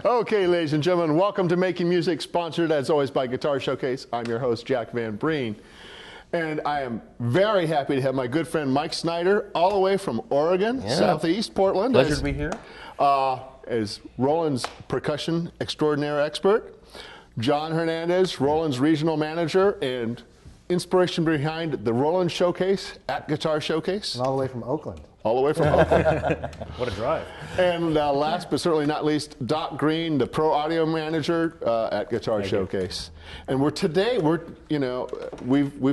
Okay, ladies and gentlemen, welcome to Making Music, sponsored as always by Guitar Showcase. I'm your host, Jack Van Breen. And I am very happy to have my good friend Mike Snyder, all the way from Oregon, Southeast Portland. Pleasure to be here. As Roland's percussion extraordinaire expert. John Hernandez, Roland's regional manager and inspiration behind the Roland Showcase at Guitar Showcase. And all the way from Oakland. All the way from Oakland. What a drive. And last but certainly not least, Doc Green, the pro audio manager at Guitar Showcase. And we've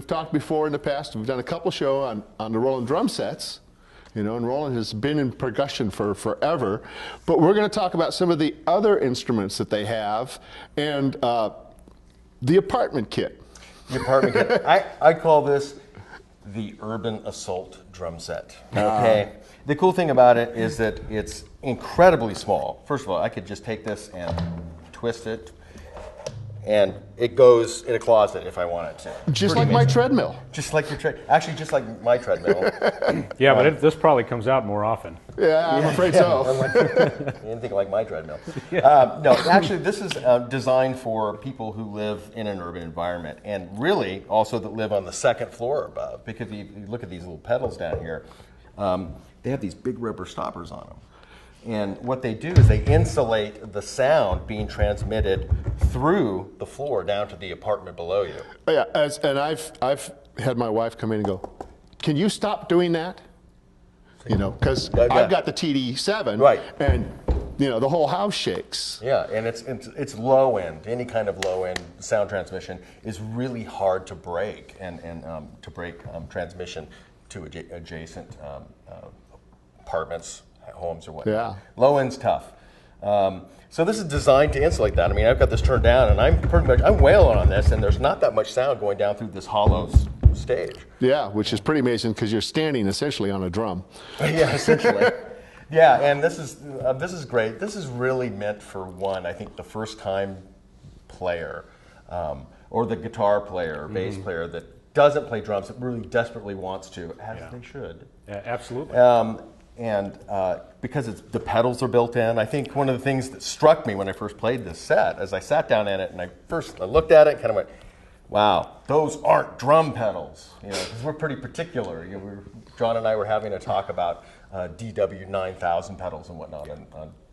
talked before in the past. We've done a couple shows on the Roland drum sets. And Roland has been in percussion for forever. But we're going to talk about some of the other instruments that they have and the apartment kit. The apartment kit. I call this the Urban Assault drum set. Okay. The cool thing about it is that it's incredibly small. First of all, I could just take this and twist it, and it goes in a closet if I wanted to. Just like my treadmill. Just like your treadmill. Actually, just like my treadmill. Yeah, but this probably comes out more often. Yeah, I'm afraid so. Anything like my treadmill. No, actually, this is designed for people who live in an urban environment, and really also that live on the second floor above. Because if you look at these little pedals down here, they have these big rubber stoppers on them. And what they do is they insulate the sound being transmitted through the floor down to the apartment below you. Yeah, and I've had my wife come in and go, "Can you stop doing that?" Because I've got the TD7, right? And the whole house shakes. Yeah, and it's low end. Any kind of low end sound transmission is really hard to break, and to break transmission to adjacent apartments, homes, or whatnot. Yeah. Low end's tough. So this is designed to insulate that. I mean, I've got this turned down, and I'm wailing on this, and there's not that much sound going down through this hollow stage. Yeah, which is pretty amazing because you're standing essentially on a drum. Yeah, essentially. Yeah, and this is great. This is really meant for I think the first time player, or the guitar player, or bass player that doesn't play drums, that really desperately wants to, as they should. Yeah, absolutely. And because the pedals are built in, I think one of the things that struck me when I first played this set, as I sat down in it and I looked at it and kind of went, wow, those aren't drum pedals. Because we're pretty particular. John and I were having a talk about DW 9000 pedals and whatnot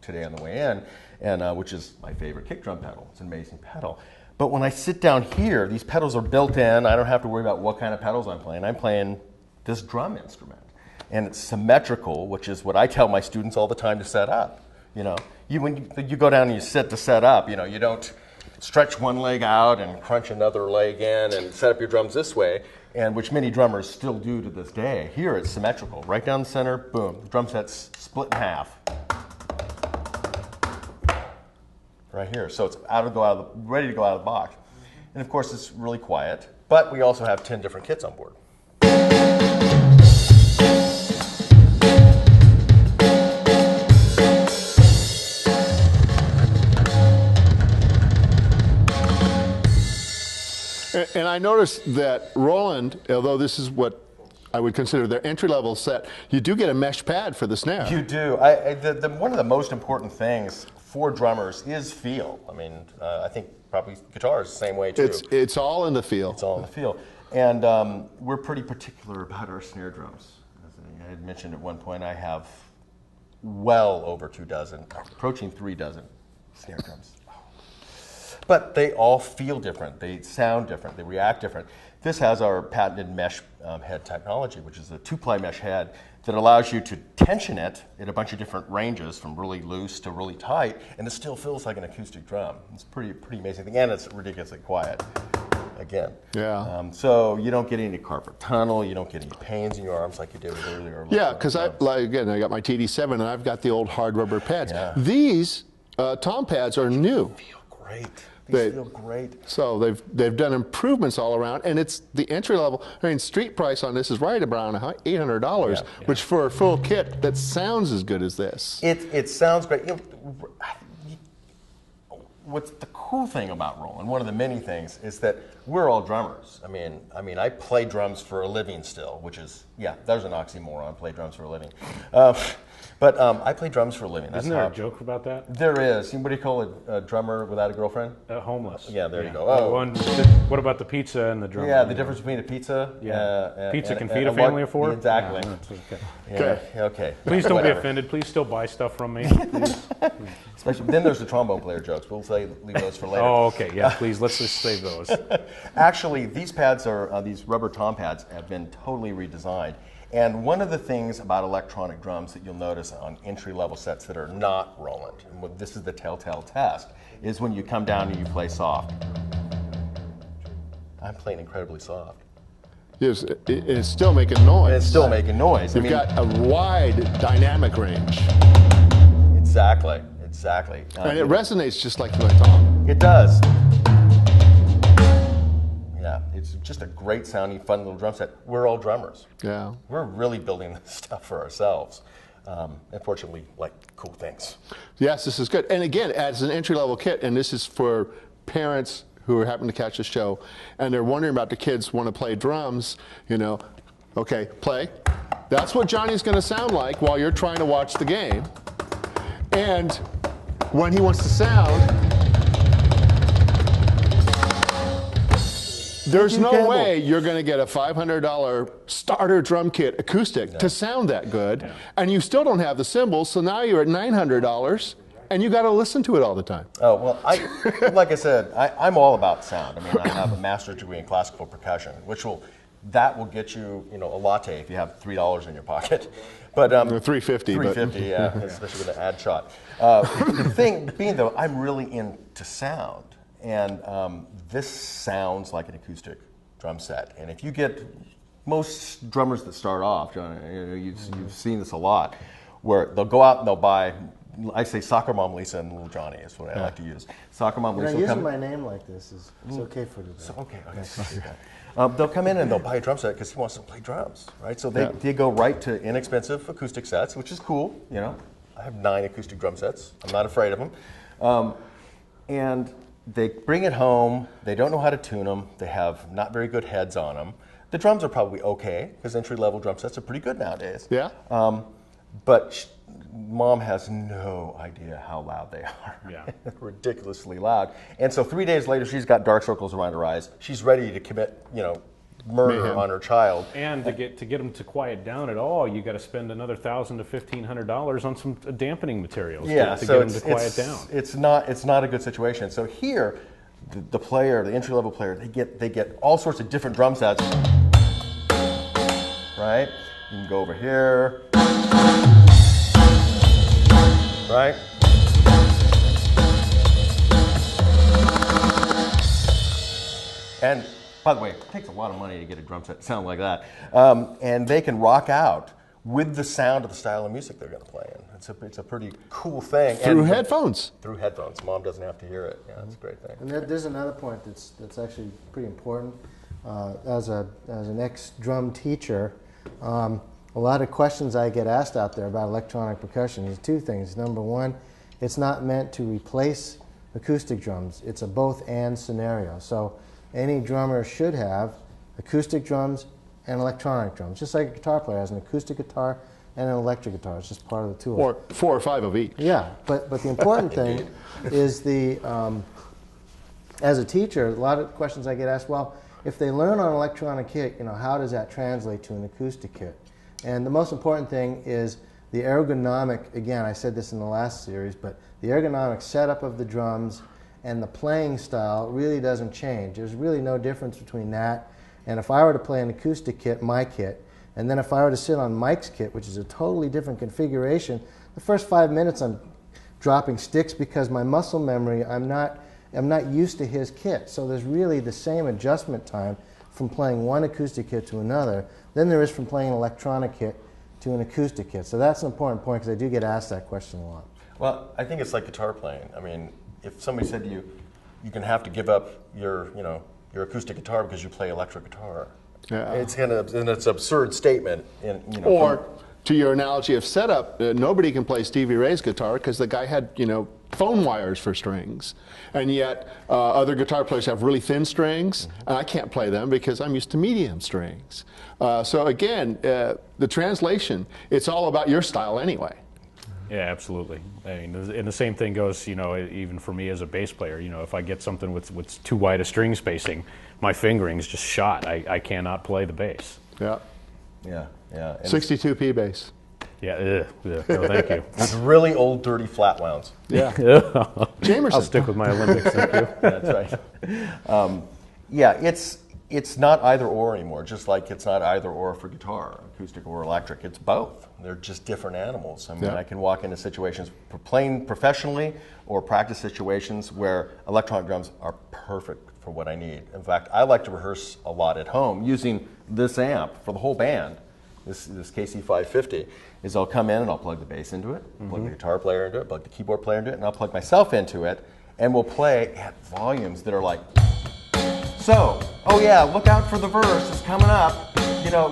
today on the way in, and which is my favorite kick drum pedal. It's an amazing pedal. But when I sit down here, these pedals are built in. I don't have to worry about what kind of pedals I'm playing. I'm playing this drum instrument. And it's symmetrical, which is what I tell my students all the time to set up. When you go down and you sit to set up, you don't stretch one leg out and crunch another leg in and set up your drums this way, and which many drummers still do to this day. Here it's symmetrical. Right down the center, boom, the drum set's split in half. Right here. So it's ready to go out of the box. And of course it's really quiet, but we also have 10 different kits on board. And I noticed that Roland, although this is what I would consider their entry-level set, you do get a mesh pad for the snare. You do. One of the most important things for drummers is feel. I mean, I think probably guitar is the same way too. It's all in the feel. It's all in the feel. And we're pretty particular about our snare drums. As I had mentioned at one point, I have well over 2 dozen, approaching 3 dozen snare drums. But they all feel different, they sound different, they react different. This has our patented mesh head technology, which is a 2-ply mesh head that allows you to tension it in a bunch of different ranges, from really loose to really tight, and it still feels like an acoustic drum. It's pretty amazing thing, and it's ridiculously quiet. Again. Yeah. So you don't get any carpal tunnel, you don't get any pains in your arms like you did earlier. Yeah, because I got my TD7 and I've got the old hard rubber pads. Yeah. These tom pads are new. They feel great. They feel great. So they've done improvements all around, and it's the entry level. I mean, street price on this is right around $800, which for a full kit that sounds as good as this. It sounds great. What's the cool thing about Roland? One of the many things is that we're all drummers. I mean, I play drums for a living still, which is there's an oxymoron. Play drums for a living. But I play drums for a living. That's Isn't there how a joke about that? There is. What do you call a drummer without a girlfriend? Homeless. Yeah, there you go. Oh. What about the pizza and the drummer? Yeah, the difference between a pizza. Pizza and can feed a family of 4? Exactly. Yeah, okay. Okay. Please don't Whatever. be offended. Please still buy stuff from me. Please. Especially then there's the trombone player jokes. We'll leave those for later. Oh, okay. Yeah, please. Let's just save those. Actually, these pads are these rubber tom pads have been totally redesigned. And one of the things about electronic drums that you'll notice on entry-level sets that are not Roland, and this is the telltale test, is when you come down and you play soft. I'm playing incredibly soft. Yes, it's still making noise. And it's still making noise. You've got a wide dynamic range. Exactly, exactly. And it resonates just like the tom. It does. Yeah, it's just a great sounding, fun little drum set. We're all drummers. Yeah. We're really building this stuff for ourselves. Unfortunately, like cool things. Yes, this is good. And again, as an entry-level kit, and this is for parents who happen to catch the show, and they're wondering about the kids want to play drums, okay, play. That's what Johnny's going to sound like while you're trying to watch the game. And when he wants to sound, there's no way you're going to get a $500 starter drum kit acoustic to sound that good, and you still don't have the cymbals, so now you're at $900, and you got to listen to it all the time. Oh, well, like I said, I'm all about sound. I mean, I have a master's degree in classical percussion, that will get you, a latte if you have $3 in your pocket. But $3.50. $3.50, yeah, especially with an ad shot. The thing being, though, I'm really into sound. And this sounds like an acoustic drum set. And if you get most drummers that start off, John, you've seen this a lot, where they'll go out and they'll buy, I say Soccer Mom Lisa and Little Johnny is what I like to use. Soccer Mom Lisa will using come. my name like this is it's okay for today. Okay. They'll come in and they'll buy a drum set because he wants to play drums, right? So they go right to inexpensive acoustic sets, which is cool. I have 9 acoustic drum sets. I'm not afraid of them. And they bring it home. They don't know how to tune them. They have not very good heads on them. The drums are probably okay because entry-level drum sets are pretty good nowadays. Yeah. But Mom has no idea how loud they are. Yeah. Ridiculously loud. And so 3 days later, she's got dark circles around her eyes. She's ready to commit, murder Mayhem. on her child. And to get them to quiet down at all, you got to spend another $1,000 to $1,500 on some dampening materials to get them to quiet down. It's not a good situation. So here, the entry-level player, they get all sorts of different drum sets. Right? You can go over here. Right? And by the way, it takes a lot of money to get a drum set to sound like that. And they can rock out with the sound of the style of music they're going to play in. It's a pretty cool thing. Through headphones. Through headphones. Mom doesn't have to hear it. Yeah, that's a great thing. And there's another point that's actually pretty important. As an ex-drum teacher, a lot of questions I get asked out there about electronic percussion is 2 things. Number one, it's not meant to replace acoustic drums. It's a both-and scenario. So any drummer should have acoustic drums and electronic drums, just like a guitar player has an acoustic guitar and an electric guitar. It's just part of the tool. Or 4 or 5 of each. Yeah, but the important thing is as a teacher, a lot of questions I get asked, well, if they learn on an electronic kit, how does that translate to an acoustic kit? And the most important thing is the ergonomic, again, I said this in the last series, but the ergonomic setup of the drums and the playing style really doesn't change. There's really no difference between that. And if I were to play an acoustic kit, my kit, and then if I were to sit on Mike's kit, which is a totally different configuration, the first 5 minutes I'm dropping sticks because my muscle memory, I'm not used to his kit. So there's really the same adjustment time from playing one acoustic kit to another than there is from playing an electronic kit to an acoustic kit. So that's an important point because I do get asked that question a lot. Well, I think it's like guitar playing. I mean, if somebody said to you, you're going to have to give up your acoustic guitar because you play electric guitar. Yeah. It's kind of an absurd statement. Or to your analogy of setup, nobody can play Stevie Ray's guitar because the guy had, phone wires for strings. And yet other guitar players have really thin strings, and I can't play them because I'm used to medium strings. So again, the translation, it's all about your style anyway. Yeah, absolutely. I mean, and the same thing goes, even for me as a bass player. If I get something with too wide a string spacing, my fingering's just shot. I cannot play the bass. Yeah. Yeah, yeah. And 62p bass. Yeah, no, thank you. With really old, dirty flat wounds. Yeah. Jamerson. I'll stick with my Olympics, thank you. That's right. Yeah, it's not either or anymore, just like it's not either or for guitar, acoustic or electric. It's both. They're just different animals. I mean, I can walk into situations playing professionally or practice situations where electronic drums are perfect for what I need. In fact, I like to rehearse a lot at home using this amp for the whole band, this KC550, is I'll come in and I'll plug the bass into it, plug the guitar player into it, plug the keyboard player into it, and I'll plug myself into it, and we'll play at volumes that are like, so, oh yeah, look out for the verse, it's coming up.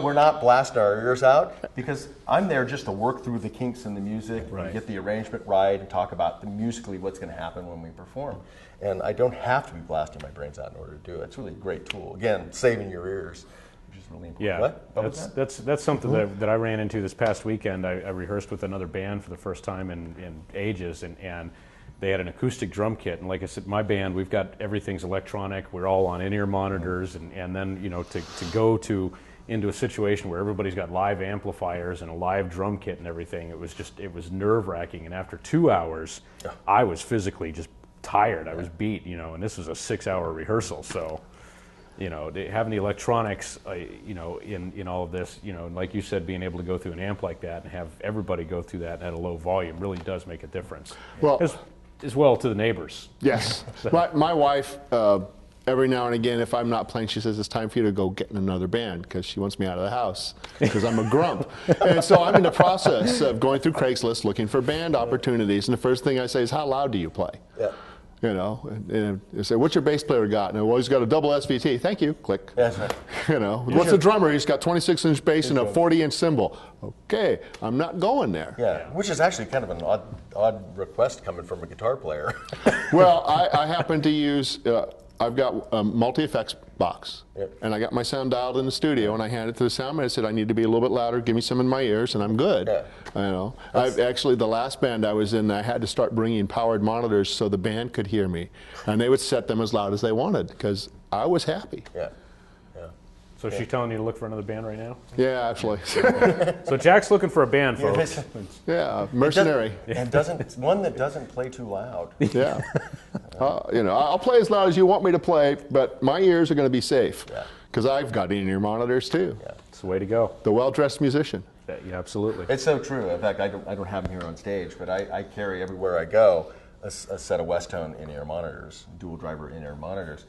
We're not blasting our ears out because I'm there just to work through the kinks in the music and get the arrangement right and talk about musically what's going to happen when we perform. And I don't have to be blasting my brains out in order to do it. It's really a great tool. Again, saving your ears, which is really important. Yeah, What? that's something that I ran into this past weekend. I rehearsed with another band for the first time in ages, and they had an acoustic drum kit. And like I said, my band, we've got everything's electronic. We're all on in-ear monitors, and then to go into a situation where everybody's got live amplifiers and a live drum kit and everything, it was nerve-wracking. And after 2 hours, I was physically just tired. I was beat, and this was a 6-hour rehearsal. So, having the electronics, in all of this, like you said, being able to go through an amp like that and have everybody go through that at a low volume really does make a difference. Well, as well to the neighbors. Yes. My wife, every now and again, if I'm not playing, she says it's time for you to go get in another band because she wants me out of the house because I'm a grump. And so I'm in the process of going through Craigslist looking for band opportunities. And the first thing I say is, how loud do you play? Yeah. And they say, what's your bass player got? And well, he's got a double SVT. Thank you. Click. That's right. What's the drummer? He's got 26-inch bass and a 40-inch cymbal. Okay, I'm not going there. Yeah, which is actually kind of an odd request coming from a guitar player. Well, I happen to use, I've got a multi-effects box, and I got my sound dialed in the studio, and I handed it to the sound man. I said, I need to be a little bit louder, give me some in my ears, and I'm good. Yeah. I've actually, the last band I was in, I had to start bringing powered monitors so the band could hear me, and they would set them as loud as they wanted, because I was happy. Yeah. So she's telling you to look for another band right now? Yeah, actually. So Jack's looking for a band, folks. Yeah, mercenary. And one that doesn't play too loud. Yeah. I'll play as loud as you want me to play, but my ears are going to be safe because I've got in-ear monitors too. Yeah, it's the way to go. The well-dressed musician. Yeah, absolutely. It's so true. In fact, I don't have them here on stage, but I carry everywhere I go a set of Westone in-ear monitors, dual driver in-ear monitors.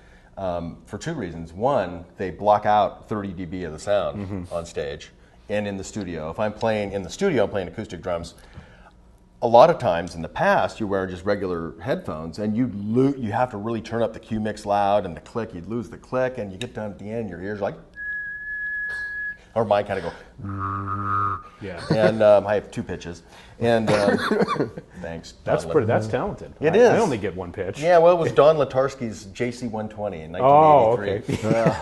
For two reasons. One, they block out 30 dB of the sound on stage and in the studio. If I'm playing in the studio, I'm playing acoustic drums. A lot of times in the past, you're wearing just regular headphones, and you have to really turn up the Q mix loud and the click. You'd lose the click, and you get down at the end, your ears are like, or mine kind of go. Yeah. And I have two pitches. And thanks. That's talented. It is. I only get one pitch. Yeah, well, it was Don Latarski's JC120 in 1983. Oh, okay.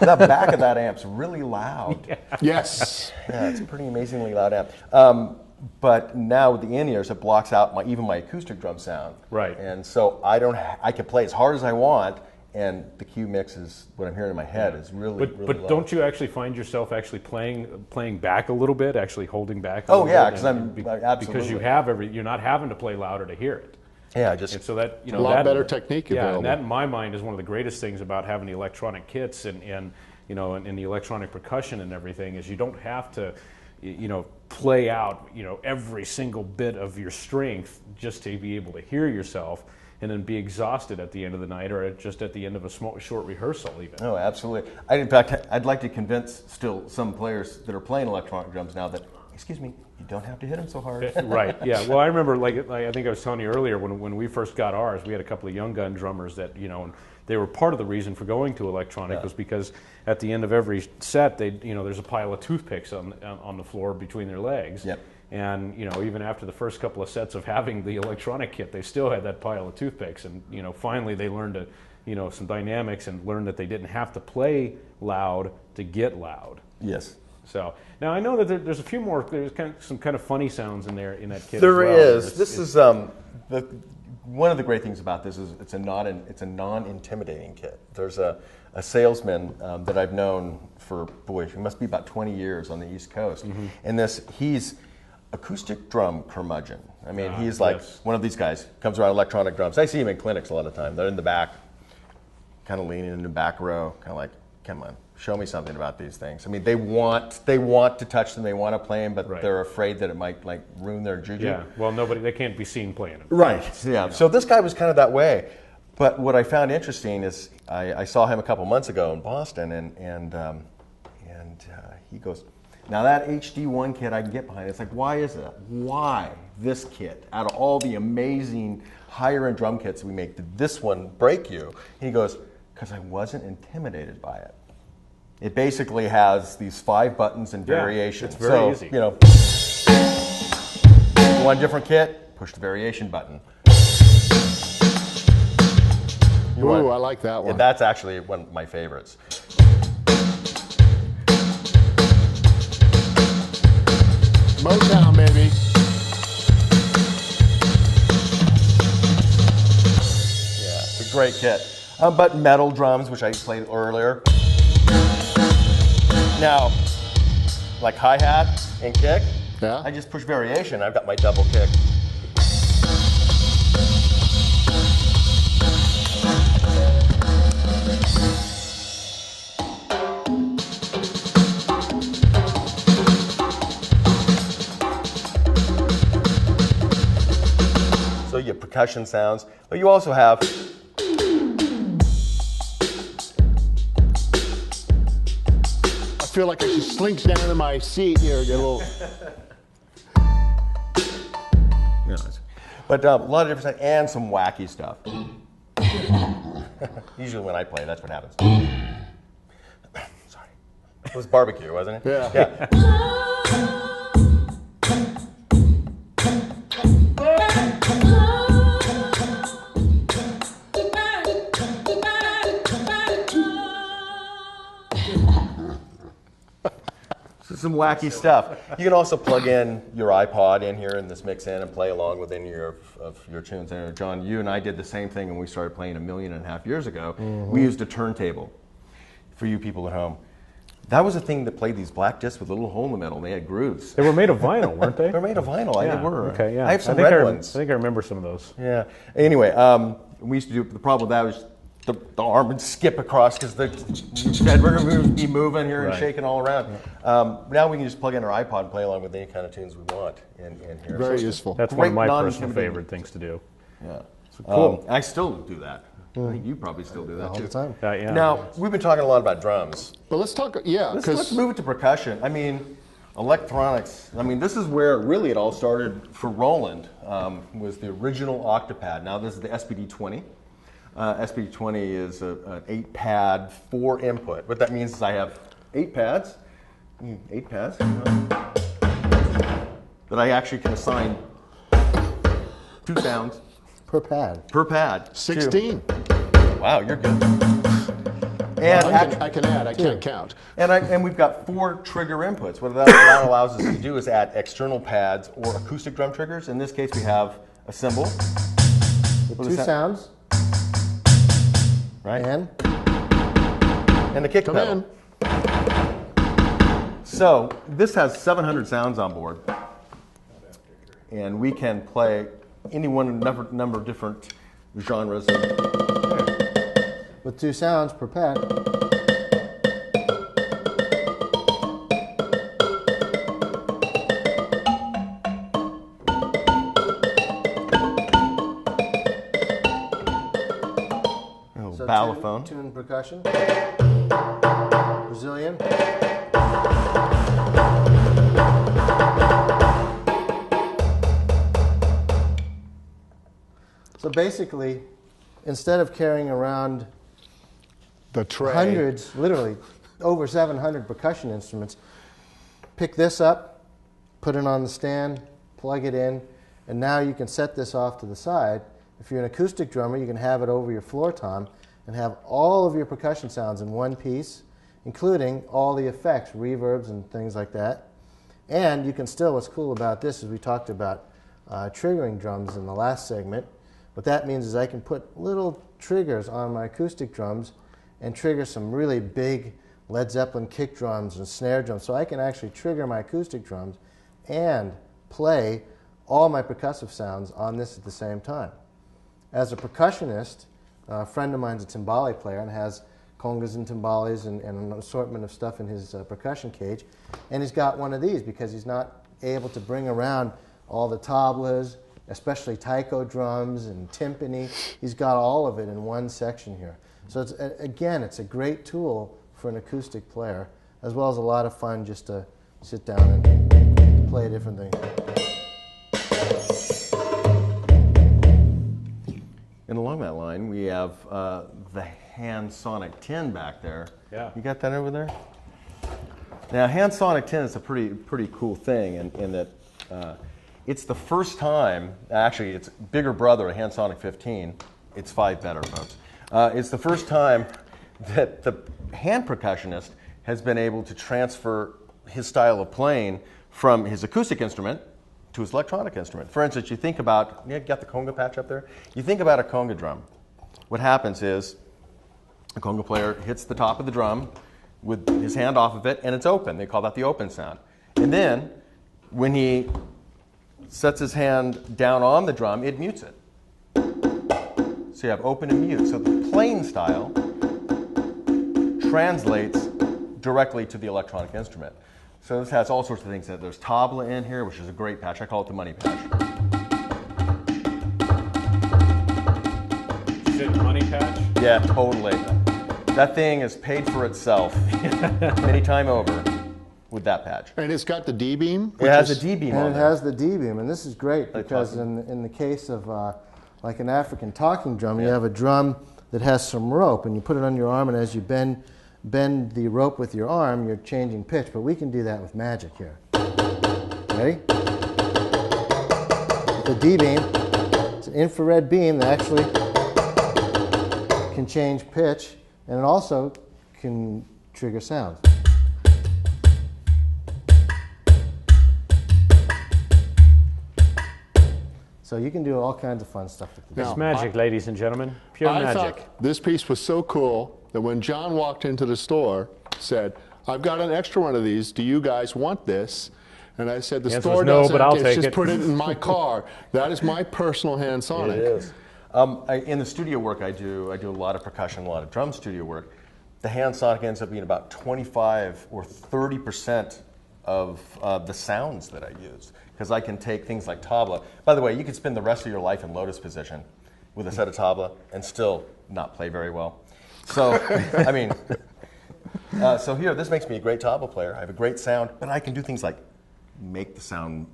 The back of that amp's really loud. Yeah. Yes. Yeah, it's a pretty amazingly loud amp. But now with the in-ears, it blocks out even my acoustic drum sound. Right. And so I can play as hard as I want, and the Q mix is what I'm hearing in my head is really, really But low. don't you actually find yourself actually playing back a little bit, actually holding back? A little yeah, bit? because absolutely. Because you're not having to play louder to hear it. Yeah, And so that a lot better technique Yeah, available. and that in my mind is one of the greatest things about having the electronic kits and the electronic percussion and everything is you don't have to play out every single bit of your strength just to be able to hear yourself and then be exhausted at the end of the night or just at the end of a short rehearsal even. Oh, absolutely. In fact, I'd like to convince still some players that are playing electronic drums now that, excuse me, you don't have to hit them so hard. Right, yeah. Well, I remember, like I think I was telling you earlier, when we first got ours, we had a couple of young gun drummers that, and they were part of the reason for going to electronic was because at the end of every set, there's a pile of toothpicks on the floor between their legs. Yep. And even after the first couple of sets of having the electronic kit, they still had that pile of toothpicks. And finally they learned some dynamics and learned that they didn't have to play loud to get loud. Yes. So now I know that there's a few more. There's some kind of funny sounds in there in that kit. There as well. is. This is one of the great things about this is it's a non-intimidating kit. There's a salesman that I've known for he must be about 20 years on the East Coast, and he's acoustic drum curmudgeon. I mean, he's like one of these guys comes around electronic drums. I see him in clinics a lot of the time. They're in the back, kind of leaning in the back row, kind of like, come on, show me something about these things. I mean, they want to touch them, they want to play them, but they're afraid that it might like ruin their juju. Yeah, well, they can't be seen playing it. Right. Yeah. So this guy was kind of that way. But what I found interesting is I saw him a couple months ago in Boston, and he goes, now that HD1 kit I can get behind. It's like, why is that? Why this kit? Out of all the amazing higher end drum kits we make, did this one break you? He goes, because I wasn't intimidated by it. It basically has these 5 buttons and variations. It's very easy. You know, one different kit, push the variation button. Ooh, I like that one. Yeah, that's actually one of my favorites. Motown, baby. Yeah, it's a great kit. But metal drums, which I played earlier. Now, like hi-hat and kick, I just push variation. I've got my double kick. So you have percussion sounds, but you also have I feel like I should slink down in my seat here and get a little. But a lot of different and some wacky stuff. Usually when I play, that's what happens. Sorry. It was barbecue, wasn't it? Yeah. Some wacky stuff. You can also plug in your iPod in here in this mix in and play along with any of your tunes. And John, you and I did the same thing when we started playing 1.5 million years ago. We used a turntable for you people at home. That was a thing that played these black discs with a little hole in the middle, and they had grooves. They were made of vinyl, weren't they? They were made of vinyl. Yeah. They were. Okay, yeah. I have some red ones. I think I remember some of those. Yeah. Anyway, we used to do. The problem with that was the arm would skip across because the head would be moving here and shaking all around. Now we can just plug in our iPod and play along with any kind of tunes we want in here. Very useful. That's one of my personal favorite things to do. Yeah. So cool. I still do that. I think you probably still do that all too. the time. Yeah. Now, we've been talking a lot about drums. But let's talk, Let's move it to percussion. I mean, electronics. I mean, this is where really it all started for Roland, was the original Octopad. Now this is the SPD-20. SPD-20 is an 8-pad, 4-input. What that means is I have 8 pads, that I actually can assign 2 sounds Per pad. per pad. 16. Wow, you're good. And I can add, I can't count. And we've got 4 trigger inputs. What that allows us to do is add external pads or acoustic drum triggers. In this case, we have a cymbal. With 2 sounds. Right. And the kick pedal. So this has 700 sounds on board. And we can play any number of different genres. with 2 sounds per pad. Balafone. Tune percussion. Brazilian. So basically, instead of carrying around The tray. hundreds, literally over 700 percussion instruments, pick this up, put it on the stand, plug it in, and now you can set this off to the side. If you're an acoustic drummer, you can have it over your floor tom and have all of your percussion sounds in one piece, including all the effects, reverbs and things like that. And you can still, what's cool about this is we talked about triggering drums in the last segment. What that means is I can put little triggers on my acoustic drums and trigger some really big Led Zeppelin kick drums and snare drums. So I can actually trigger my acoustic drums and play all my percussive sounds on this at the same time. As a percussionist, a friend of mine's a timbale player and has congas and timbales and an assortment of stuff in his percussion cage. And he's got one of these because he's not able to bring around all the tablas, especially taiko drums and timpani. He's got all of it in one section here. So it's, again, it's a great tool for an acoustic player, as well as a lot of fun just to sit down and play different things. And along that line, we have the HandSonic 10 back there. Yeah. You got that over there? Now, HandSonic 10 is a pretty cool thing in that it's the first time, actually it's bigger brother of HandSonic 15. It's 5 better, folks. It's the first time that the hand percussionist has been able to transfer his style of playing from his acoustic instrument to his electronic instrument. For instance, you think about, you got the conga patch up there? You think about a conga drum. What happens is a conga player hits the top of the drum with his hand off of it, and it's open. They call that the open sound. And then when he sets his hand down on the drum, it mutes it. So you have open and mute. So the playing style translates directly to the electronic instrument. So this has all sorts of things. There's tabla in here, which is a great patch. I call it the money patch. Is it money patch? Yeah, totally. That thing is paid for itself many times over with that patch. And it's got the D-beam? It has a D-beam on And it there. has the D-beam, and this is great because in the case of like an African talking drum, you have a drum that has some rope, and you put it on your arm, and as you bend the rope with your arm, you're changing pitch. But we can do that with magic here. Ready? With the D-beam, it's an infrared beam that actually can change pitch, and it also can trigger sounds. So you can do all kinds of fun stuff with this. It's magic, ladies and gentlemen. Pure I magic. thought this piece was so cool that when John walked into the store, said, "I've got an extra one of these. Do you guys want this?" And I said, "The answer store was no, doesn't. but I'll It's take just it." put it in my car." That is my personal HandSonic. It is. In the studio work I do a lot of percussion, a lot of drum studio work. The HandSonic ends up being about 25 or 30% of the sounds that I use, because I can take things like tabla. By the way, you could spend the rest of your life in lotus position with a set of tabla and still not play very well. So, I mean, so here, this makes me a great tabla player. I have a great sound, but I can do things like make the sound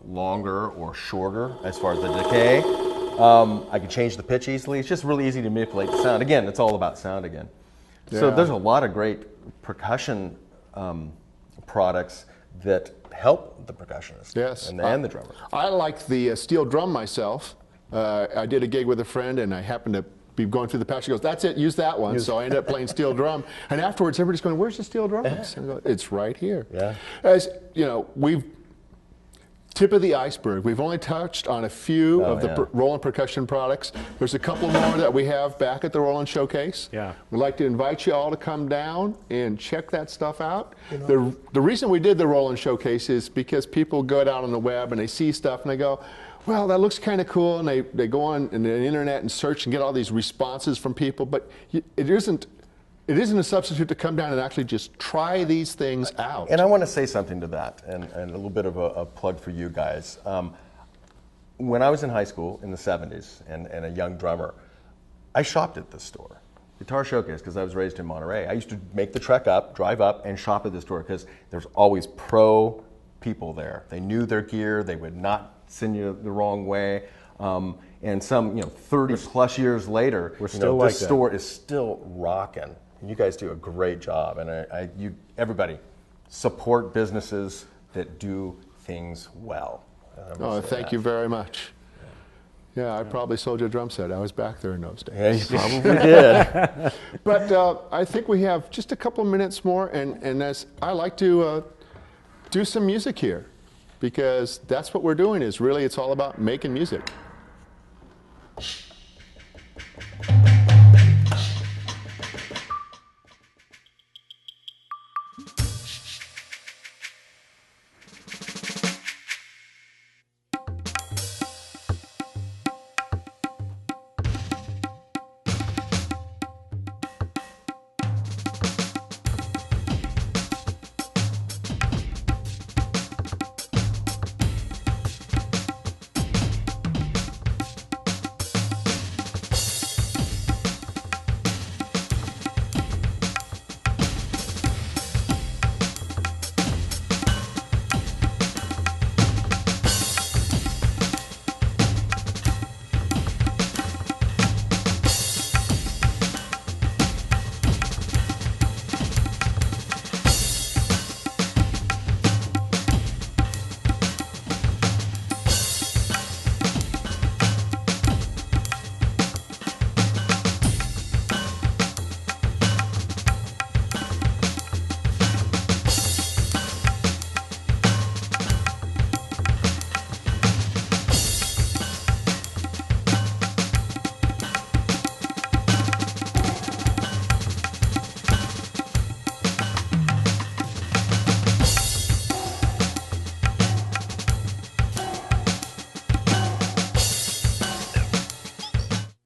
longer or shorter as far as the decay. I can change the pitch easily. It's just really easy to manipulate the sound. Again, it's all about sound again. So Yeah. there's a lot of great percussion products that help the percussionist and the drummer. I like the steel drum myself. I did a gig with a friend, and I happened to be going through the patch. He goes, "That's it, use that one." So I ended up playing steel drum. And afterwards, everybody's going, "Where's the steel drums?" And I go, "It's right here." Yeah. As you know, tip of the iceberg. We've only touched on a few of the Roland percussion products. There's a couple more that we have back at the Roland Showcase. Yeah. We'd like to invite you all to come down and check that stuff out. The reason we did the Roland Showcase is because people go down on the web and they see stuff and they go, "Well, that looks kind of cool," and they go on the internet and search and get all these responses from people, but it isn't a substitute to come down and actually just try these things out. And I want to say something to that, and a little bit of a plug for you guys. When I was in high school in the 70s and a young drummer, I shopped at this store, Guitar Showcase, because I was raised in Monterey. I used to make the trek up, drive up, and shop at this store because there's always pro people there. They knew their gear. They would not send you the wrong way. And some, 30 plus years later, We're still like this that. store is still rocking. You guys do a great job, and everybody support businesses that do things well. Oh, thank you very much. Yeah, I probably sold you a drum set. I was back there in those days. Yeah, you probably did. But I think we have just a couple minutes more, and as I like to do some music here, because that's what we're doing. Is really it's all about making music.